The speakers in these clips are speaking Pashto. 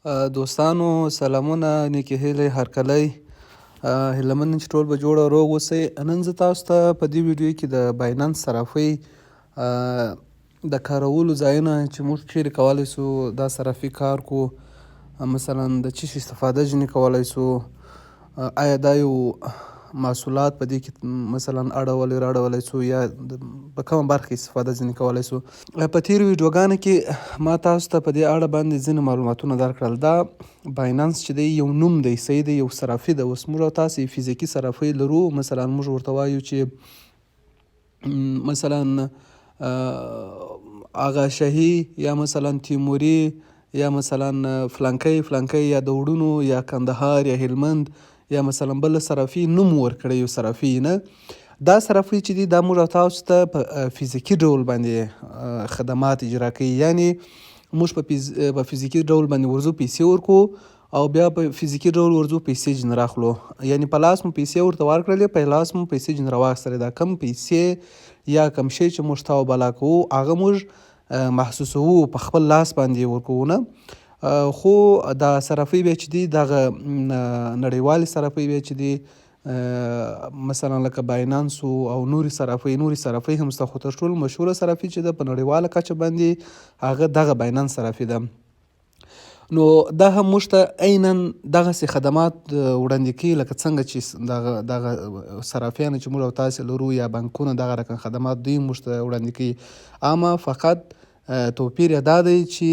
دوستانو سلامونه، نیکې هیلې، هرکلی. هیله من یم چې ټول به جوړ او روغ اوسئ. نن زه تاسو ته په دې ویډیو کې د باینانس صرافۍ د کارولو ځایونه چې موږ چیرې کولی سو دا صرافي کار کو، مثلا د څه شي استفاده ځینې کولی سو، آیا دا یو محصولات په دې کې مثلا اړولی راړولی سو یا په کومه برخه استفاده ځینې کولی سو. په تېرو ویډیوګانو کې ما تاسو ته په دې اړه باندې ځینې معلوماتونه درکړل. دا باینانس چې دی یو نوم دی، صحیح دی، یو صرافي ده. اوس موږ او تاسې فزیکي صرافۍ لرو، مثلا موږ ورته وایو چې مثلا آغا شاهي یا مثلا تیموري یا مثلا فلانکی یا د وړونو یا کندهار یا هلمند یا مثلا بل صرافي نوم ورکړی یو صرافي نه. دا صرافي چې دي دا موږ او تاسو ته په فزیکي ډول باندې خدمات اجرا کوي، یعنی موږ په فزیکي ډول باندې ورځو پیسې ورکو او بیا په فزیکي ډول ورځو پیسې جن راخلو، یعنی په لاس مو پیسې ورته ورکړلې، په لاس مو پیسې جن راواخیستلې. دا کم پیسې یا کم شی چې موږ تاو بالا کوو هغه موږ محسوسوو، په خپل لاس باندې ورکوو نه. خو دا صرافۍ بیا چې دي دغه نړیوالې صرافۍ بیا چې دي مثلا لکه باینانس او نورې صرافۍ هم شته، خو تر ټولو مشهوره صرافي چې ده په نړیواله کچه باندې هغه دغه باینانس صرافي ده. نو دا هم موږ ته عینا دغسې خدمات وړاندې کوي لکه څنګه چې دغه صرافیانو چې موږ او تاسې لرو یا بانکونه دغه رقم خدمات دوی موږ ته وړاندې کوي. اما فقط توپیر یې دا دی چې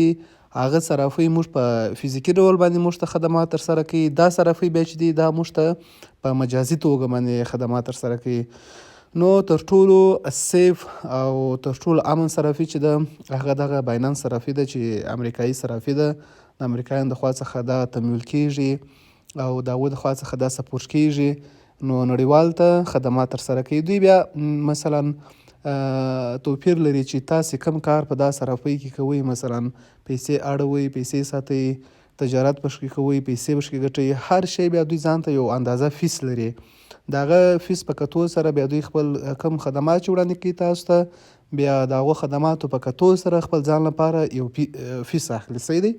هغه صرافۍ موږ په فزیکي ډول باندې موږ ته خدمات ترسره کوي، دا صرافۍ بیا چې دي دا موږ ته په مجازي توګه باندې خدمات ترسره کوي. نو تر ټولو سیف او تر ټولو امن صرافي چې ده هغه دغه باینانس صرافي ده چې امریکایي صرافي ده. د امریکایانو د خوا څخه دا تمویل کیږي او د هغوی د خوا څخه دا سپورټ کیږي، نو نړیوال ته خدمات ترسره کوي. دوی بیا مثلا توپیر لري چې تاسې کم کار په دا صرافۍ کې کوئ، مثلا پیسې اړوئ، پیسې ساتئ، تجارت پشکې کوئ، پیسې پشکې ګټئ، هر شی بیا دوی ځان ته یو اندازه فیس لري. د هغه فیس په کتو سره بیا دوی خپل کم خدمات چې وړاندې کوي تاسو ته، بیا د هغو خدماتو په کتو سره خپل ځان لپاره یو فیس اخلي. صحیح دی؟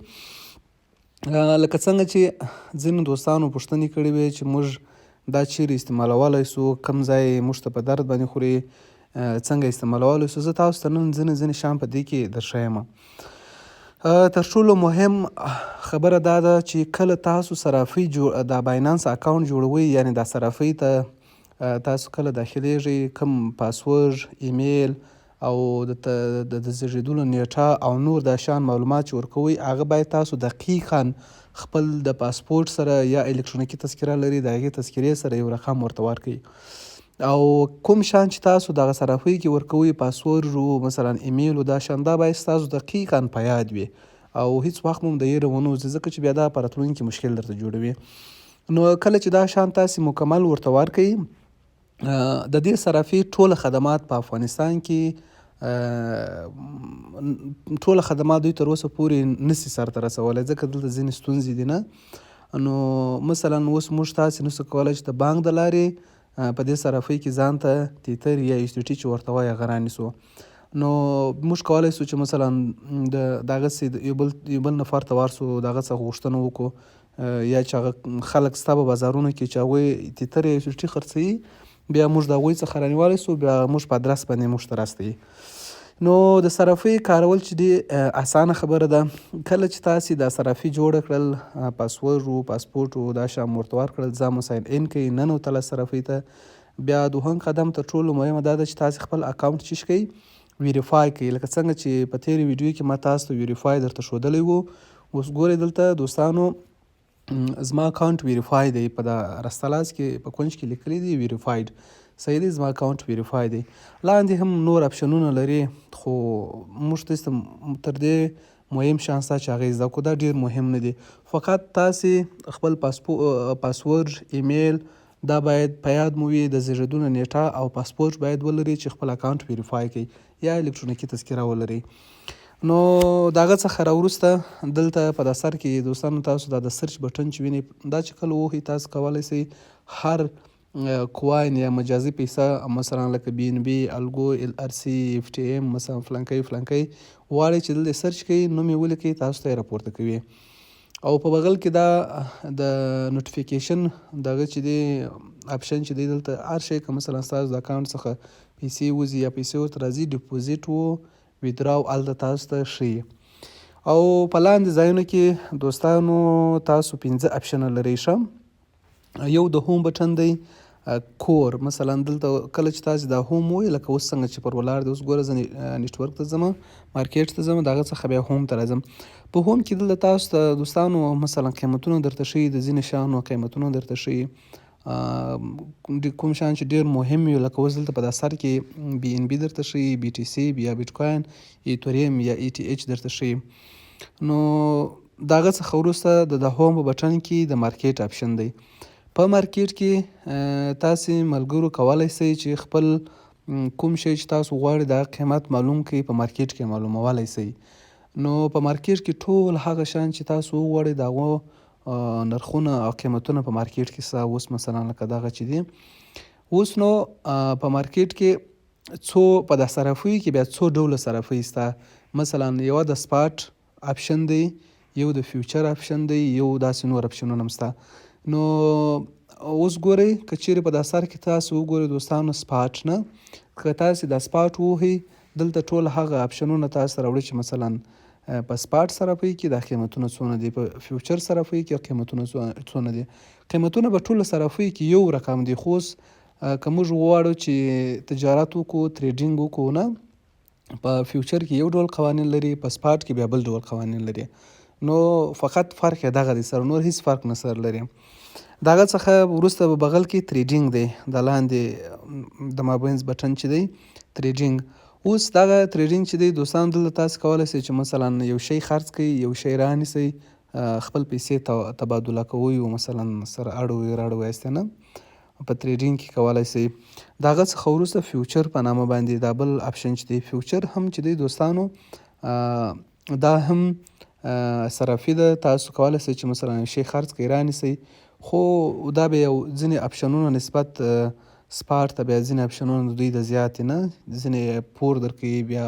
لکه څنګه چې ځینو دوستانو پوښتنې کړې وې چې موږ دا چیرې استعمالولی سو، کم ځای موږ ته په درد باندې خوري، څنګه استعمالولی سو. زه تاسو ته نن ځینې شیان په دې کې درښیم. تر ټولو مهم خبره دا ده چې کله تاسو صرافۍ دا باینانس اکاونټ جوړوئ، یعنی دا صرافۍ ته تاسو کله داخلیږئ، کم پاسورډ، ایمیل او د زیږیدلو نیټه او نور دا شیان معلومات چې ورکوئ هغه باید تاسو دقیقا خپل د پاسپورټ سره یا الکترونیکي تذکره لري د هغې تذکرې سره یو رقم ورته ورکړئ. او کوم شیان چې تاسو دغه صرافۍ کې ورکوئ، پاسورډ مثلا ایمیل دا شیان، دا باید ستاسو دقیقا په یاد وي او هیڅ وخت مو د یېره ونه وځي، ځکه چې بیا دا په راتلونکي کې مشکل درته جوړوي. نو کله چې دا شیان تاسې مکمل ورته ورکړئ، د دې صرافي ټوله خدمات په افغانستان کې ټوله خدمات دوی تر اوسه پورې نسي سرته رسولی، ځکه دلته ځینې ستونزې دي نه. نو مثلا اوس موږ تاسې نسو کولی چې د بانک د لارې په دې صرافۍ کې ځان ته تیتر یا ایس ټي چې ورته وایي هغه رانیسو. نو موږ کولی سو چې مثلا دغسې یو بل نفر ته ورسو، د هغه څخه غوښتنه وکړو، یا چې هغه خلک ستا په بازارونو کې چې هغوی تیتر یا ایس ټي خرڅوي، بیا موږ د هغوی څخه رانیولی سو، بیا موږ په ادرس باندې موږ ته راستوي. نو د صرافۍ کارول چې دی اسانه خبره ده. کله چې تاسې دا صرافي جوړه کړل، پاسورډ پاسپورټ دا شیان ورته ورکړل، ځان مو ساین ان کړئ، ننوتله صرافۍ ته. بیا دوهم قدم تر ټولو مهمه دا ده چې تاسې خپل اکاونټ چی کړئ، ویریفای کړئ، لکه څنګه چې په تېرې ویډیو کې ما تاسو ته ویریفای درته ښودلی و. اوس ګورئ دلته دوستانو زما اکاونټ ویریفای دی، په دا رسته لاس کې په کونج کې لیکلی دی ویریفاید. صحیح دی، زما اکاونټ ویریفای دی. لاندې هم نور اپشنونه لري، خو موږ تر دې مهم شیان شته چې هغه زده کړو، دا ډېر مهم نه دي. فقط تاسې خپل پاسورډ، ایمیل دا باید په یاد مو وي، د زیږیدلو نیټه او پاسپورټ باید ولرئ چې خپل اکاونټ ویریفای کړئ، یا الکترونیکي تذکره ولرئ. نو د هغه څخه راوروسته دلته په دا سر کې دوستانو تاسو دا د سرچ بټن چې وینئ، دا چې کله ووهئ تاسو کولی سئ هر کوین یا مجازي پیسه، مثلا لکه بي ان بي، الګو، ال ار سی، اف ټي ام، مثلا فلانکی غواړئ چې دلته سرچ کړئ، نوم یې ولیکئ، تاسو ته یې راپورته کوي. او په بغل کې دا د نوټیفیکیشن دغه چې دی اپشن چې دی دلته هر شی که مثلا ستاسو د اکاونټ څخه پیسې وځي یا پیسې ورته راځي ډیپوزیټ و ویدراو هلته تاسو ته ښیي. او په لاندې ځایونو کې دوستانو تاسو 5 اپشنه لرئ ښه. یو د هوم بټن دی کور، مثلا دلته کله چې تاسو دا هوم ووایئ لکه اوس څنګه چې پر ولاړ دی، اوس ګوره زه نیټورک ته ځم، مارکیټ ته ځم، د هغه څخه بیا هوم ته راځم. په هوم کې دلته تاسو ته دوستانو مثلا قیمتونه درته ښیي، د ځینې شیانو قیمتونه درته ښیي، کوم شیان چې ډېر مهم وي لکه اوس دلته په دا سر کې بي ان بي درته ښیي، بي ټي سي یا بیټ کوین، ایتوریم یا ای ټي ایچ درته ښیي. نو د هغه څخه وروسته د هوم په بټن کې د مارکیټ اپشن دی. په مارکیټ کې تاسې ملګرو کولی سئ چې خپل کوم شی چې تاسو غواړئ د هغه قیمت معلوم کړئ، په مارکیټ کې معلومولی سئ. نو په مارکیټ کې ټول هغه شیان چې تاسو وغواړئ د هغو نرخونه او قیمتونه په مارکیټ کې سته. اوس مثلا لکه دغه چې دی اوس نو په مارکیټ کې په د صرافیو کې بیا څو ډوله صرافۍ سته. مثلا یوه د سپاټ اپشن دی، یو د فیوچر اپشن دی، یو داسې نور اپشنونه هم سته. نو اوس ګورئ که چیرې په دا سر کې تاسو وګورئ دوستانو سپاټ نه، که تاسې دا سپاټ ووهئ دلته ټول هغه اپشنونه تاسو ته راوړي چې مثلا په سپاټ صرافۍ کې دا قیمتونه څونه دي، په فیوچر صرافۍ کې قیمتونه څونه دي. قیمتونه په ټوله صرافۍ کې یو رقم دي، خو اوس که موږ غواړو چې تجارت وکړو، ټریډینګ وکړو، نه په فیوچر کې یو ډول قوانین لري، په سپاټ کې بیا بل ډول قوانین لري. نو فقط فرق یې دغه دی، سره نور هیڅ فرق نه سره لري. د هغه څخه وروسته په بغل کې ټریډینګ دی، د لاندې د مابینځ بټن چې دی ټریډینګ. اوس دغه ټریډینګ چې دی دوستان دلته تاسو کولی سئ چې مثلا یو شی خرڅ کړئ، یو شی رانیسئ، خپل پیسې تبادله کوئ او مثلا سره اړوئ راړوئ هستې نه، په ټریډینګ کې کولی سئ. د هغه څخه وروسته فیوچر په نامه باندې دا بل اپشن چې دی فیوچر هم چې دی دوستانو دا هم صرافي ده. تاسو کولی سئ چې مثلا یو شی خرڅ کړئ رانیسئ، خو دا به یو ځینې اپشنونه نسبت سپاټ ته بیا ځینې اپشنونه د دوی د زیاتې نه، ځینې پور درکوي، بیا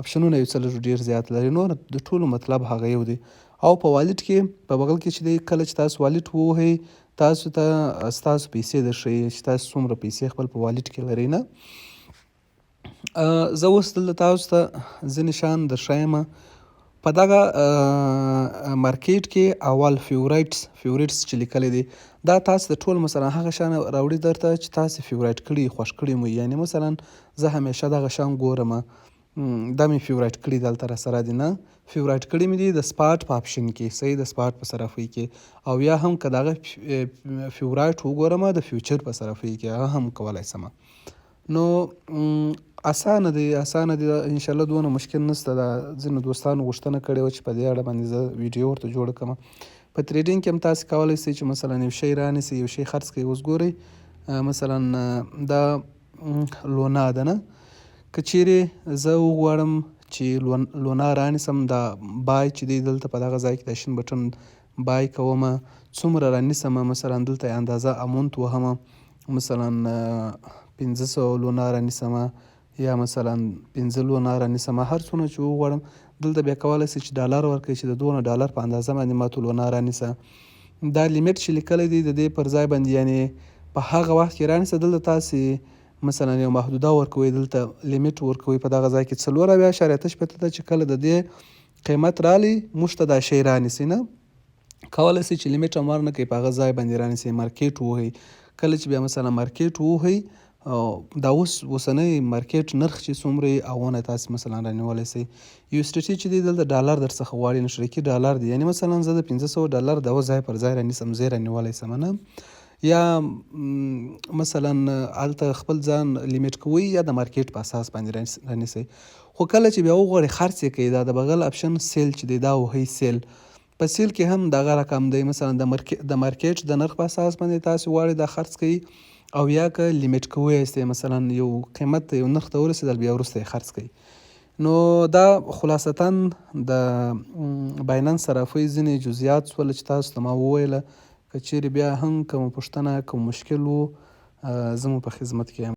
اپشنونه یو څه لږ ډېر زیات لري. نور د ټولو مطلب هغه یو دی. او په والټ کې په بغل کې چې دی کله چې تاسو والټ ووهئ تاسو ته ستاسو پیسې درښیي چې تاسو څومره پیسې خپل په والټ کې لرئ. نه زه اوس دلته تاسو ته ځینې شیان درښیم. په دغه مارکیټ کې اول فیورټس چې لیکلی دی دا تاسو د ټول مثلا هغه شیان راوړي درته چې تاسو فیورایټ کړي، خوښ کړي مو. یعنې مثلا زه همیشه دغه شیان ګورم، دا مې فیورایټ کړي دلته راسره دي، نه فیورایټ کړي مې دي د سپاټ په اپشن کې، صحیح د سپاټ په صرافۍ کې. او یا هم که دغه فیورایټ وګورم د فیوچر په صرافۍ کې هغه هم کولی سم. نو اسانه دی انشاءالله دونه مشکل نشته. دا ځینو دوستانو غوښتنه کړې وه چې په دې اړه باندې زه ویډیو ورته جوړه کړم. په ټریډینګ کې هم تاسې کولی سئ چې مثلا یو شی رانیسئ، یو شی خرڅ کړئ. اوس ګورئ مثلا دا لونا ده، نه که چیرې زه وغواړم چې لونا رانیسم، دا بای چې دی دلته په دغه ځای کې د شین بټن بای کوم، څومره رانیسم مثلا دلته اندازه امونت وهم، مثلا 500 لونا رانیسم یا مثلا 5 لونا رانیسم، هر څونه چې وغواړم. دلته بیا کولی سئ چې ډالر ورکړئ چې د دونه ډالر په اندازه باندې ماته لونا رانیسه. دا لیمیټ چې لیکلی دی د دې پر ځای باندې یعنې په هغه وخت کې رانیسه. دلته تاسې مثلا یو محدوده ورکوئ، دلته لیمیټ ورکوئ په دغه ځای کې 4.8 ته چې کله د دې قیمت رالی موږ ته دا شی رانیسئ. نه کولی سئ چې لیمیټ هم ورنه کړئ، په هغه ځای باندې رانیسئ، مارکیټ ووهئ. کله چې بیا مثلا مارکیټ ووهئ دا اوسنی مارکیټ نرخ چې څومره یې هغونه تاسې مثلا رانیولی سئ. یو اس ټي ټي چې دی دلته ډالر در څخه غواړي، مشترکي ډالر دی. یعنې مثلا زه د 500 ډالر د ځای پر ځای رانیسم، زه یې رانیولی سم. نه یا مثلا هلته خپل ځان لیمیټ کوئ یا د مارکیټ په اساس باندې رانیسئ. خو کله چې بیا وغواړئ خرڅ یې کوئ، دا د بغل اپشن سیل چې دی دا وهئ سیل. په سیل کې هم دغه رقم دی، مثلا د مارکیټ د نرخ په اساس باندې تاسې غواړئ دا خرڅ کړئ، او یا که لیمیټ کوئ یاستئ، مثلا یو قیمت یو نرخ ته ورسېدل بیا وروسته یې خرڅ کړئ. نو دا خلاصتا د بایننس صرافۍ ځینې جزئیات شول چې تاسو ته ما وویله. که چیرې بیا هم کومه پوښتنه کوم مشکل و زه مو په خدمت کې یم.